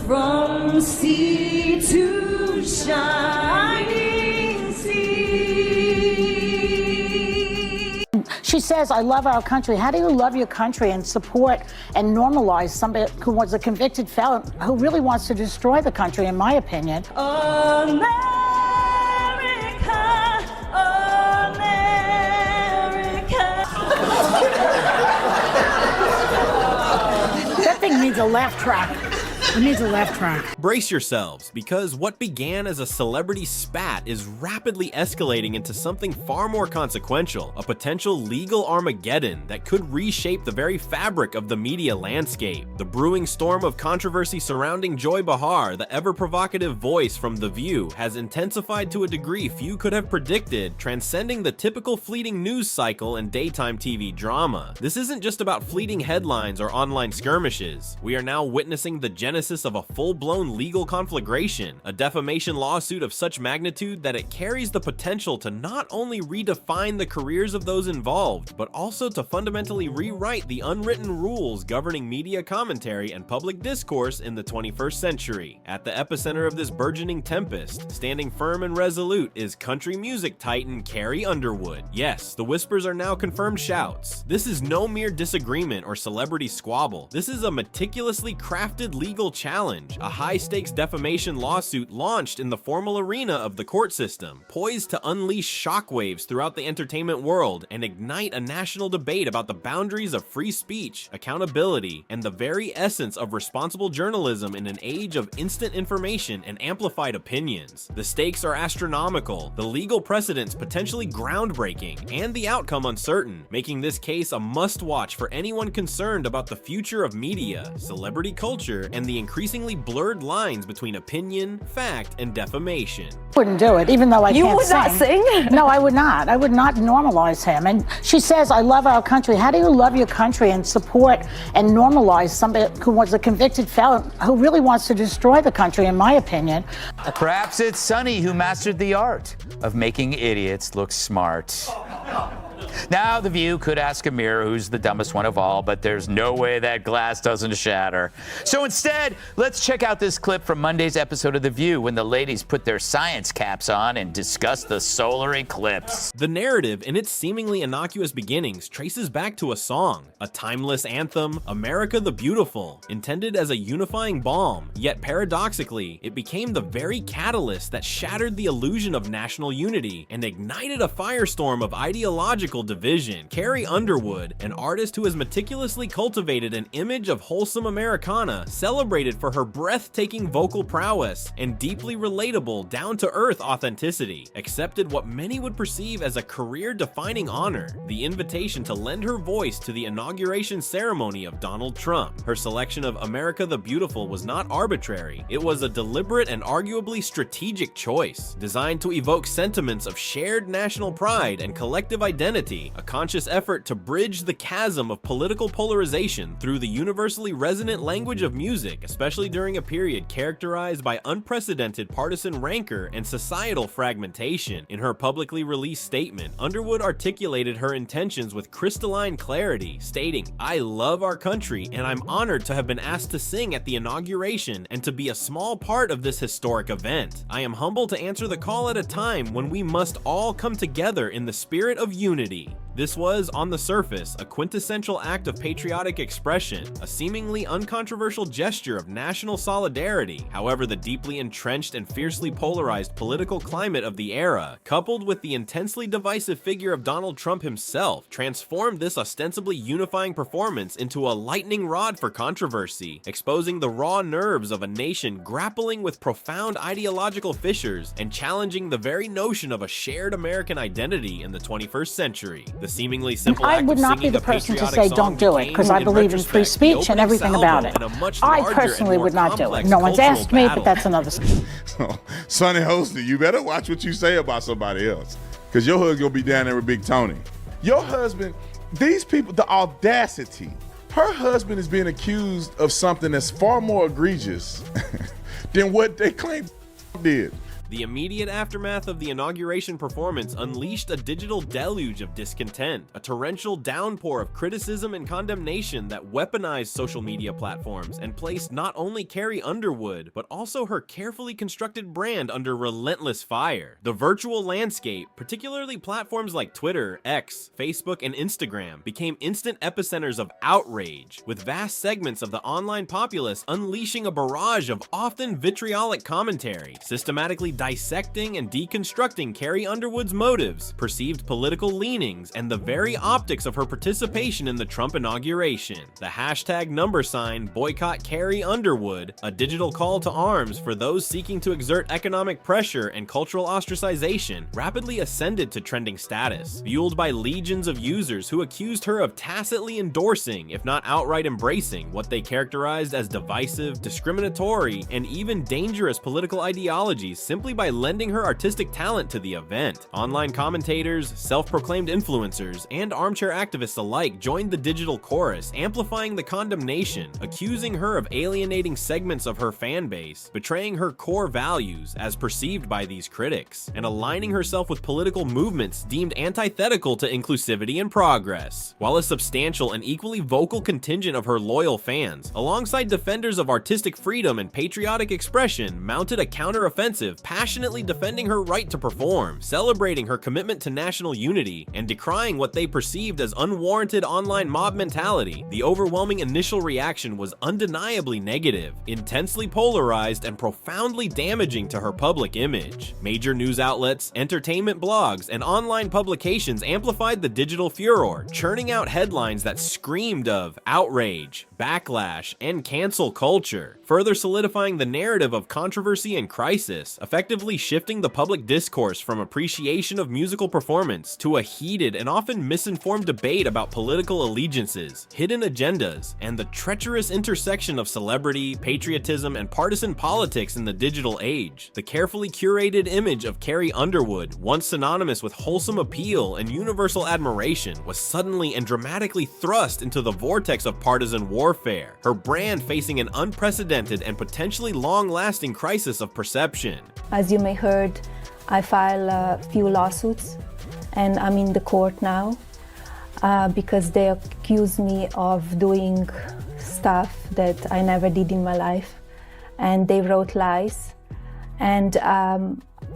From sea to shining sea. She says, I love our country. How do you love your country and support and normalize somebody who was a convicted felon who really wants to destroy the country, in my opinion? America, That thing needs a laugh track. It needs a laugh track. Brace yourselves, because what began as a celebrity spat is rapidly escalating into something far more consequential, a potential legal Armageddon that could reshape the very fabric of the media landscape. The brewing storm of controversy surrounding Joy Behar, the ever-provocative voice from The View, has intensified to a degree few could have predicted, transcending the typical fleeting news cycle and daytime TV drama. This isn't just about fleeting headlines or online skirmishes. We are now witnessing the genesis of a full-blown legal conflagration, a defamation lawsuit of such magnitude that it carries the potential to not only redefine the careers of those involved, but also to fundamentally rewrite the unwritten rules governing media commentary and public discourse in the 21st century. At the epicenter of this burgeoning tempest, standing firm and resolute, is country music titan Carrie Underwood. Yes, the whispers are now confirmed shouts. This is no mere disagreement or celebrity squabble. This is a meticulously crafted legal challenge, a high-stakes defamation lawsuit launched in the formal arena of the court system, poised to unleash shockwaves throughout the entertainment world and ignite a national debate about the boundaries of free speech, accountability, and the very essence of responsible journalism in an age of instant information and amplified opinions. The stakes are astronomical, the legal precedents potentially groundbreaking, and the outcome uncertain, making this case a must-watch for anyone concerned about the future of media, celebrity culture, and the increasingly blurred lines between opinion, fact, and defamation. Wouldn't do it, even though I You can't would not sing? No, I would not. I would not normalize him. And she says, I love our country. How do you love your country and support and normalize somebody who was a convicted felon who really wants to destroy the country, in my opinion? Perhaps it's Sonny who mastered the art of making idiots look smart. Now, The View could ask a mirror who's the dumbest one of all, but there's no way that glass doesn't shatter. So instead, let's check out this clip from Monday's episode of The View when the ladies put their science caps on and discuss the solar eclipse. The narrative, in its seemingly innocuous beginnings, traces back to a song, a timeless anthem, America the Beautiful, intended as a unifying balm. Yet paradoxically, it became the very catalyst that shattered the illusion of national unity and ignited a firestorm of ideological division. Carrie Underwood, an artist who has meticulously cultivated an image of wholesome Americana, celebrated for her breathtaking vocal prowess and deeply relatable, down-to-earth authenticity, accepted what many would perceive as a career-defining honor, the invitation to lend her voice to the inauguration ceremony of Donald Trump. Her selection of America the Beautiful was not arbitrary. It was a deliberate and arguably strategic choice, designed to evoke sentiments of shared national pride and collective identity, a conscious effort to bridge the chasm of political polarization through the universally resonant language of music, especially during a period characterized by unprecedented partisan rancor and societal fragmentation. In her publicly released statement, Underwood articulated her intentions with crystalline clarity, stating, "I love our country and I'm honored to have been asked to sing at the inauguration and to be a small part of this historic event. I am humbled to answer the call at a time when we must all come together in the spirit of unity." This was, on the surface, a quintessential act of patriotic expression, a seemingly uncontroversial gesture of national solidarity. However, the deeply entrenched and fiercely polarized political climate of the era, coupled with the intensely divisive figure of Donald Trump himself, transformed this ostensibly unifying performance into a lightning rod for controversy, exposing the raw nerves of a nation grappling with profound ideological fissures and challenging the very notion of a shared American identity in the 21st century. The seemingly simple I act would of not be singing the a person to patriotic say song don't do it, because I became, in believe in free retrospect, the speech and opening everything about salvo it. in a much I larger personally and would more not do it. complex No one's cultural asked me, battle. but that's another story. Sonny Hosted, you better watch what you say about somebody else, because your husband gonna be down there with Big Tony. Your husband, these people, the audacity. Her husband is being accused of something that's far more egregious than what they claim did. The immediate aftermath of the inauguration performance unleashed a digital deluge of discontent, a torrential downpour of criticism and condemnation that weaponized social media platforms and placed not only Carrie Underwood, but also her carefully constructed brand under relentless fire. The virtual landscape, particularly platforms like Twitter, X, Facebook, and Instagram, became instant epicenters of outrage, with vast segments of the online populace unleashing a barrage of often vitriolic commentary, systematically dissecting and deconstructing Carrie Underwood's motives, perceived political leanings, and the very optics of her participation in the Trump inauguration. The hashtag #, boycott Carrie Underwood, a digital call to arms for those seeking to exert economic pressure and cultural ostracization, rapidly ascended to trending status, fueled by legions of users who accused her of tacitly endorsing, if not outright embracing, what they characterized as divisive, discriminatory, and even dangerous political ideologies simply by lending her artistic talent to the event. Online commentators, self-proclaimed influencers, and armchair activists alike joined the digital chorus, amplifying the condemnation, accusing her of alienating segments of her fan base, betraying her core values as perceived by these critics, and aligning herself with political movements deemed antithetical to inclusivity and progress. While a substantial and equally vocal contingent of her loyal fans, alongside defenders of artistic freedom and patriotic expression, mounted a counter-offensive, passionately defending her right to perform, celebrating her commitment to national unity, and decrying what they perceived as unwarranted online mob mentality, the overwhelming initial reaction was undeniably negative, intensely polarized, and profoundly damaging to her public image. Major news outlets, entertainment blogs, and online publications amplified the digital furor, churning out headlines that screamed of outrage, backlash, and cancel culture, further solidifying the narrative of controversy and crisis, effectively shifting the public discourse from appreciation of musical performance to a heated and often misinformed debate about political allegiances, hidden agendas, and the treacherous intersection of celebrity, patriotism, and partisan politics in the digital age. The carefully curated image of Carrie Underwood, once synonymous with wholesome appeal and universal admiration, was suddenly and dramatically thrust into the vortex of partisan warfare, her brand facing an unprecedented and potentially long-lasting crisis of perception. As you may heard, I filed a few lawsuits and I'm in the court now because they accuse me of doing stuff that I never did in my life, and they wrote lies, and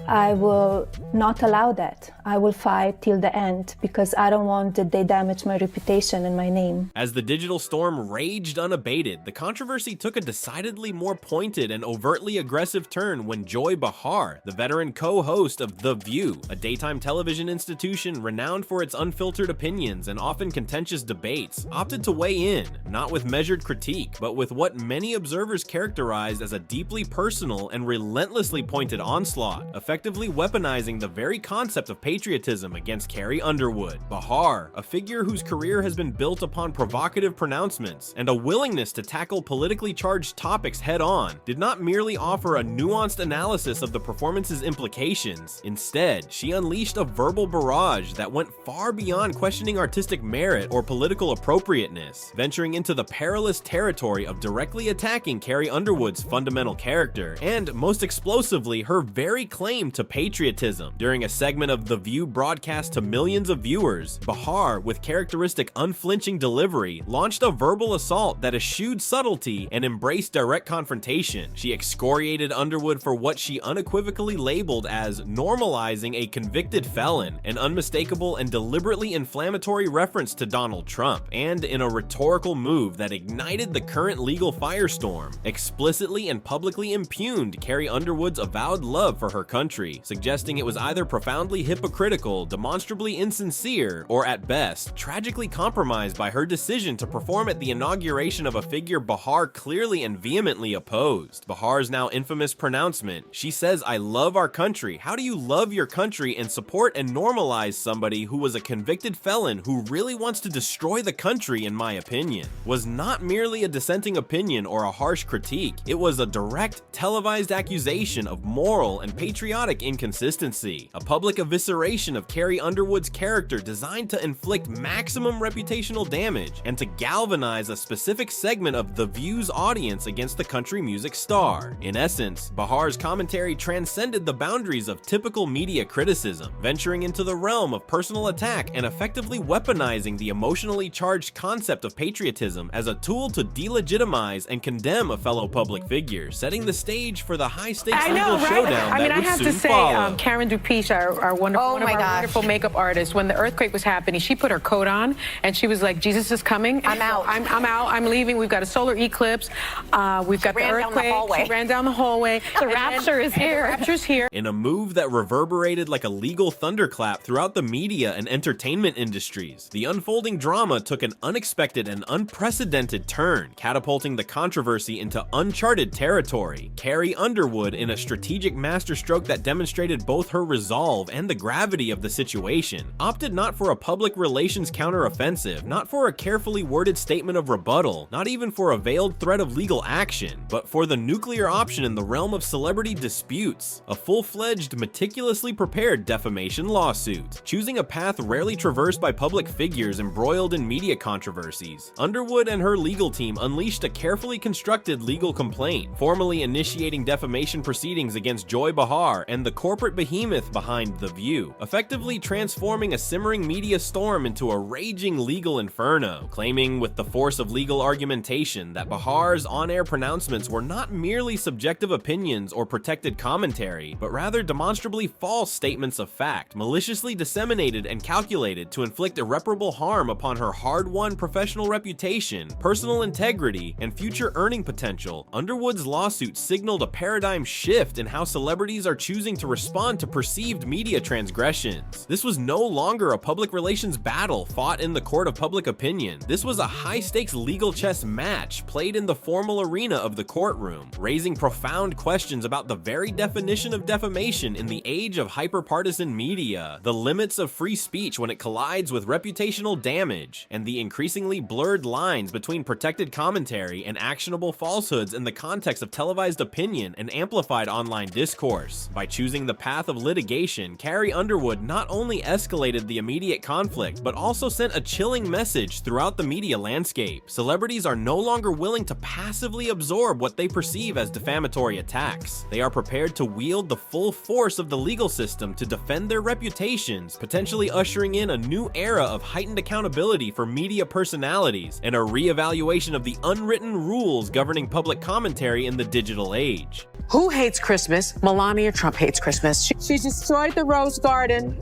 I will not allow that. I will fight till the end because I don't want that they damage my reputation and my name. As the digital storm raged unabated, the controversy took a decidedly more pointed and overtly aggressive turn when Joy Behar, the veteran co-host of The View, a daytime television institution renowned for its unfiltered opinions and often contentious debates, opted to weigh in, not with measured critique, but with what many observers characterized as a deeply personal and relentlessly pointed onslaught, effectively weaponizing the very concept of patriotism against Carrie Underwood. Behar, a figure whose career has been built upon provocative pronouncements and a willingness to tackle politically charged topics head-on, did not merely offer a nuanced analysis of the performance's implications. Instead, she unleashed a verbal barrage that went far beyond questioning artistic merit or political appropriateness, venturing into the perilous territory of directly attacking Carrie Underwood's fundamental character, and most explosively, her very claim to patriotism. During a segment of The View broadcast to millions of viewers, Behar, with characteristic unflinching delivery, launched a verbal assault that eschewed subtlety and embraced direct confrontation. She excoriated Underwood for what she unequivocally labeled as normalizing a convicted felon, an unmistakable and deliberately inflammatory reference to Donald Trump, and in a rhetorical move that ignited the current legal firestorm, explicitly and publicly impugned Carrie Underwood's avowed love for her country, suggesting it was either profoundly hypocritical, demonstrably insincere, or at best, tragically compromised by her decision to perform at the inauguration of a figure Behar clearly and vehemently opposed. Behar's now infamous pronouncement, "She says, I love our country. How do you love your country and support and normalize somebody who was a convicted felon who really wants to destroy the country, in my opinion?" was not merely a dissenting opinion or a harsh critique. It was a direct, televised accusation of moral and patriotic patriotic inconsistency, a public evisceration of Carrie Underwood's character designed to inflict maximum reputational damage and to galvanize a specific segment of The View's audience against the country music star. In essence, Behar's commentary transcended the boundaries of typical media criticism, venturing into the realm of personal attack and effectively weaponizing the emotionally charged concept of patriotism as a tool to delegitimize and condemn a fellow public figure, setting the stage for the high-stakes legal showdown that would I have soon to say, follow. Karen Dupiche, our wonderful, one of our wonderful makeup artists, when the earthquake was happening, she put her coat on and she was like, Jesus is coming. I'm out. I'm out. I'm leaving. We've got a solar eclipse. We've got the earthquake. She ran down the hallway. The rapture is here. The rapture's here. In a move that reverberated like a legal thunderclap throughout the media and entertainment industries, the unfolding drama took an unexpected and unprecedented turn, catapulting the controversy into uncharted territory. Carrie Underwood, in a strategic masterstroke that demonstrated both her resolve and the gravity of the situation, opted not for a public relations counteroffensive, not for a carefully worded statement of rebuttal, not even for a veiled threat of legal action, but for the nuclear option in the realm of celebrity disputes, a full-fledged, meticulously prepared defamation lawsuit. Choosing a path rarely traversed by public figures embroiled in media controversies, Underwood and her legal team unleashed a carefully constructed legal complaint, formally initiating defamation proceedings against Joy Behar and the corporate behemoth behind The View, effectively transforming a simmering media storm into a raging legal inferno, claiming with the force of legal argumentation that Behar's on-air pronouncements were not merely subjective opinions or protected commentary, but rather demonstrably false statements of fact, maliciously disseminated and calculated to inflict irreparable harm upon her hard-won professional reputation, personal integrity, and future earning potential. Underwood's lawsuit signaled a paradigm shift in how celebrities are choosing to respond to perceived media transgressions. This was no longer a public relations battle fought in the court of public opinion. This was a high-stakes legal chess match played in the formal arena of the courtroom, raising profound questions about the very definition of defamation in the age of hyper-partisan media, the limits of free speech when it collides with reputational damage, and the increasingly blurred lines between protected commentary and actionable falsehoods in the context of televised opinion and amplified online discourse. By choosing the path of litigation, Carrie Underwood not only escalated the immediate conflict, but also sent a chilling message throughout the media landscape. Celebrities are no longer willing to passively absorb what they perceive as defamatory attacks. They are prepared to wield the full force of the legal system to defend their reputations, potentially ushering in a new era of heightened accountability for media personalities and a re-evaluation of the unwritten rules governing public commentary in the digital age. Who hates Christmas? Melania Trump hates Christmas. She destroyed the rose garden.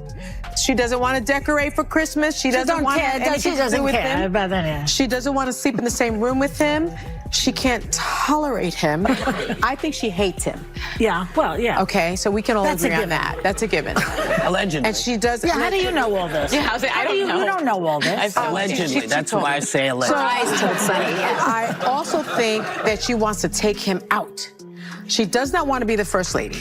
She doesn't want to decorate for Christmas. She doesn't want anything to do with him. She doesn't want to sleep in the same room with him. She can't tolerate him. I think she hates him. Yeah, well, yeah. Okay, so we can all agree on that. That's a given. Allegedly. And she does. Yeah, how do you know all this? Yeah, I don't know. You don't know all this. Allegedly. That's why I say allegedly. I also think that she wants to take him out. She does not want to be the first lady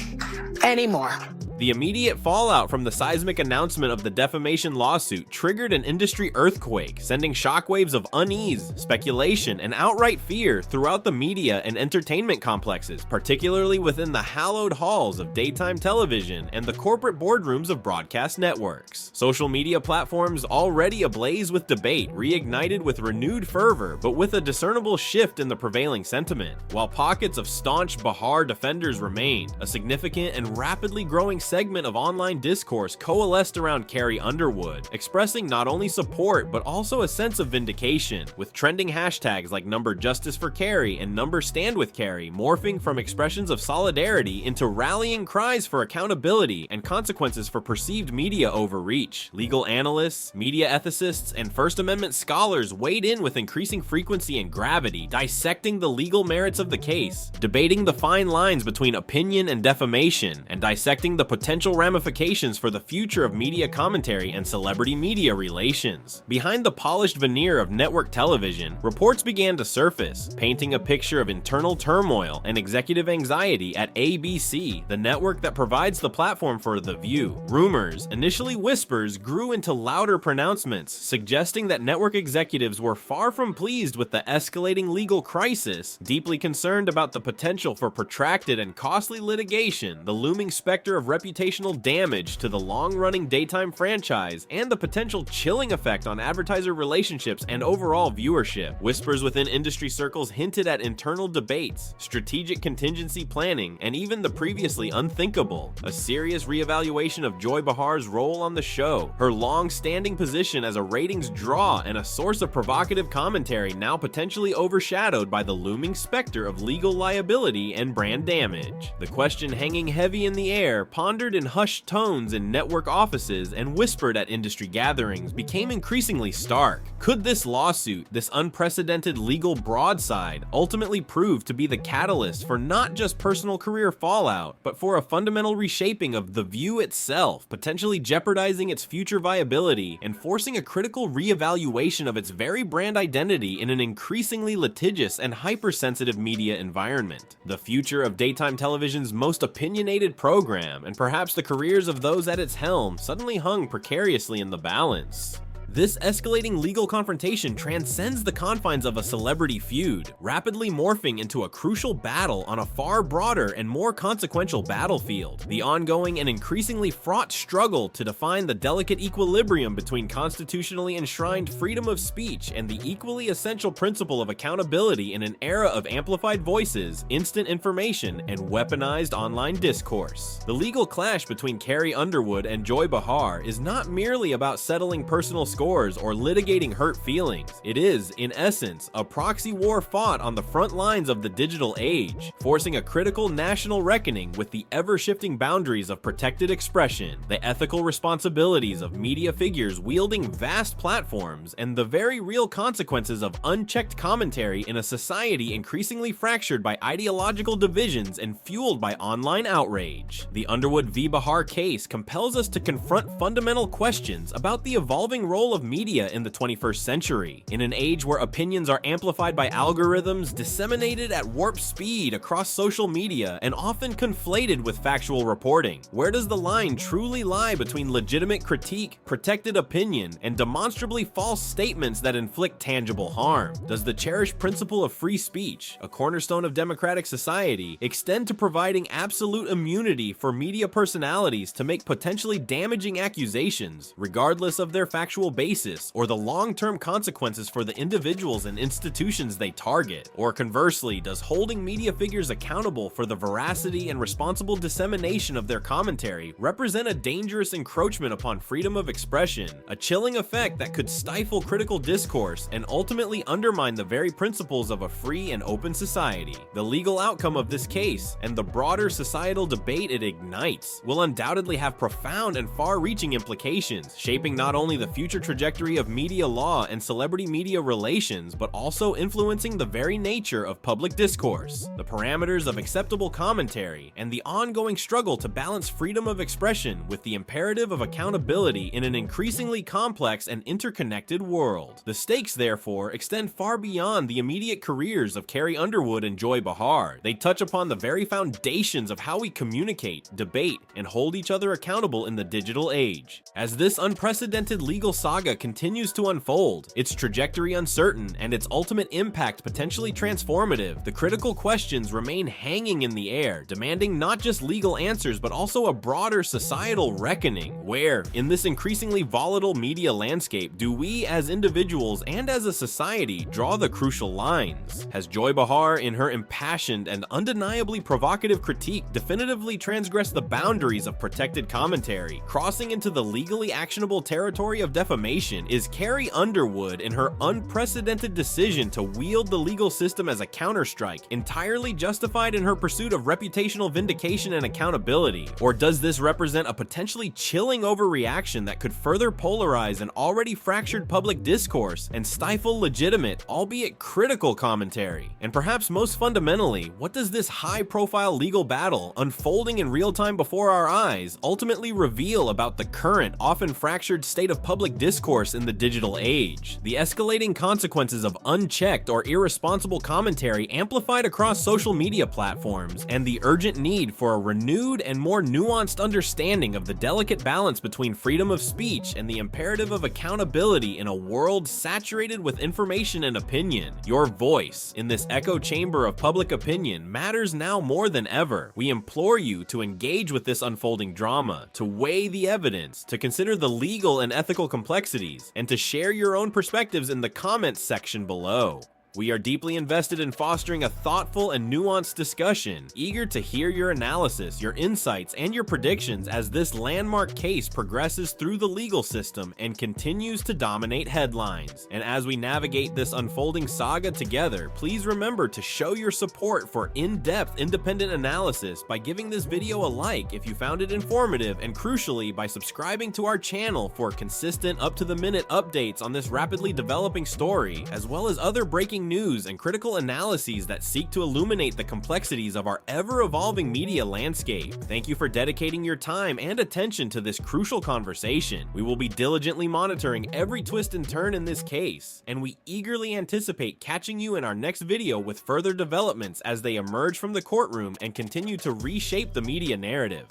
anymore. The immediate fallout from the seismic announcement of the defamation lawsuit triggered an industry earthquake, sending shockwaves of unease, speculation, and outright fear throughout the media and entertainment complexes, particularly within the hallowed halls of daytime television and the corporate boardrooms of broadcast networks. Social media platforms already ablaze with debate reignited with renewed fervor, but with a discernible shift in the prevailing sentiment. While pockets of staunch Behar defenders remained, a significant and rapidly growing segment of online discourse coalesced around Carrie Underwood, expressing not only support but also a sense of vindication, with trending hashtags like #JusticeForCarrie and #StandWithCarrie morphing from expressions of solidarity into rallying cries for accountability and consequences for perceived media overreach. Legal analysts, media ethicists, and First Amendment scholars weighed in with increasing frequency and gravity, dissecting the legal merits of the case, debating the fine lines between opinion and defamation, and dissecting the potential ramifications for the future of media commentary and celebrity-media relations. Behind the polished veneer of network television, reports began to surface, painting a picture of internal turmoil and executive anxiety at ABC, the network that provides the platform for The View. Rumors, initially whispers, grew into louder pronouncements, suggesting that network executives were far from pleased with the escalating legal crisis, deeply concerned about the potential for protracted and costly litigation, the looming specter of reputational damage to the long-running daytime franchise, and the potential chilling effect on advertiser relationships and overall viewership. Whispers within industry circles hinted at internal debates, strategic contingency planning, and even the previously unthinkable, a serious reevaluation of Joy Behar's role on the show, her long-standing position as a ratings draw and a source of provocative commentary now potentially overshadowed by the looming specter of legal liability and brand damage. The question hanging heavy in the air, pondered in hushed tones in network offices and whispered at industry gatherings, became increasingly stark. Could this lawsuit, this unprecedented legal broadside, ultimately prove to be the catalyst for not just personal career fallout, but for a fundamental reshaping of The View itself, potentially jeopardizing its future viability and forcing a critical reevaluation of its very brand identity in an increasingly litigious and hypersensitive media environment? The future of daytime television's most opinionated program, and perhaps the careers of those at its helm, suddenly hung precariously in the balance. This escalating legal confrontation transcends the confines of a celebrity feud, rapidly morphing into a crucial battle on a far broader and more consequential battlefield. The ongoing and increasingly fraught struggle to define the delicate equilibrium between constitutionally enshrined freedom of speech and the equally essential principle of accountability in an era of amplified voices, instant information, and weaponized online discourse. The legal clash between Carrie Underwood and Joy Behar is not merely about settling personal scores or litigating hurt feelings. It is, in essence, a proxy war fought on the front lines of the digital age, forcing a critical national reckoning with the ever-shifting boundaries of protected expression, the ethical responsibilities of media figures wielding vast platforms, and the very real consequences of unchecked commentary in a society increasingly fractured by ideological divisions and fueled by online outrage. The Underwood v. Behar case compels us to confront fundamental questions about the evolving role of media in the 21st century. In an age where opinions are amplified by algorithms, disseminated at warp speed across social media, and often conflated with factual reporting, where does the line truly lie between legitimate critique, protected opinion, and demonstrably false statements that inflict tangible harm? Does the cherished principle of free speech, a cornerstone of democratic society, extend to providing absolute immunity for media personalities to make potentially damaging accusations, regardless of their factual basis or the long-term consequences for the individuals and institutions they target? Or conversely, does holding media figures accountable for the veracity and responsible dissemination of their commentary represent a dangerous encroachment upon freedom of expression, a chilling effect that could stifle critical discourse and ultimately undermine the very principles of a free and open society? The legal outcome of this case and the broader societal debate it ignites will undoubtedly have profound and far-reaching implications, shaping not only the future trajectory of media law and celebrity media relations, but also influencing the very nature of public discourse, the parameters of acceptable commentary, and the ongoing struggle to balance freedom of expression with the imperative of accountability in an increasingly complex and interconnected world. The stakes, therefore, extend far beyond the immediate careers of Carrie Underwood and Joy Behar. They touch upon the very foundations of how we communicate, debate, and hold each other accountable in the digital age. As this unprecedented legal saga continues to unfold, its trajectory uncertain and its ultimate impact potentially transformative, the critical questions remain hanging in the air, demanding not just legal answers but also a broader societal reckoning. Where, in this increasingly volatile media landscape, do we as individuals and as a society draw the crucial lines? Has Joy Behar, in her impassioned and undeniably provocative critique, definitively transgressed the boundaries of protected commentary, crossing into the legally actionable territory of defamation? defamation is Carrie Underwood and her unprecedented decision to wield the legal system as a counterstrike, entirely justified in her pursuit of reputational vindication and accountability? Or does this represent a potentially chilling overreaction that could further polarize an already fractured public discourse and stifle legitimate, albeit critical commentary? And perhaps most fundamentally, what does this high-profile legal battle, unfolding in real time before our eyes, ultimately reveal about the current, often fractured state of public discourse in the digital age? The escalating consequences of unchecked or irresponsible commentary amplified across social media platforms, and the urgent need for a renewed and more nuanced understanding of the delicate balance between freedom of speech and the imperative of accountability in a world saturated with information and opinion. Your voice in this echo chamber of public opinion matters now more than ever. We implore you to engage with this unfolding drama, to weigh the evidence, to consider the legal and ethical complexities, and to share your own perspectives in the comments section below. We are deeply invested in fostering a thoughtful and nuanced discussion, eager to hear your analysis, your insights, and your predictions as this landmark case progresses through the legal system and continues to dominate headlines. And as we navigate this unfolding saga together, please remember to show your support for in-depth independent analysis by giving this video a like if you found it informative, and crucially by subscribing to our channel for consistent up-to-the-minute updates on this rapidly developing story, as well as other breaking news and critical analyses that seek to illuminate the complexities of our ever-evolving media landscape. Thank you for dedicating your time and attention to this crucial conversation. We will be diligently monitoring every twist and turn in this case, and we eagerly anticipate catching you in our next video with further developments as they emerge from the courtroom and continue to reshape the media narrative.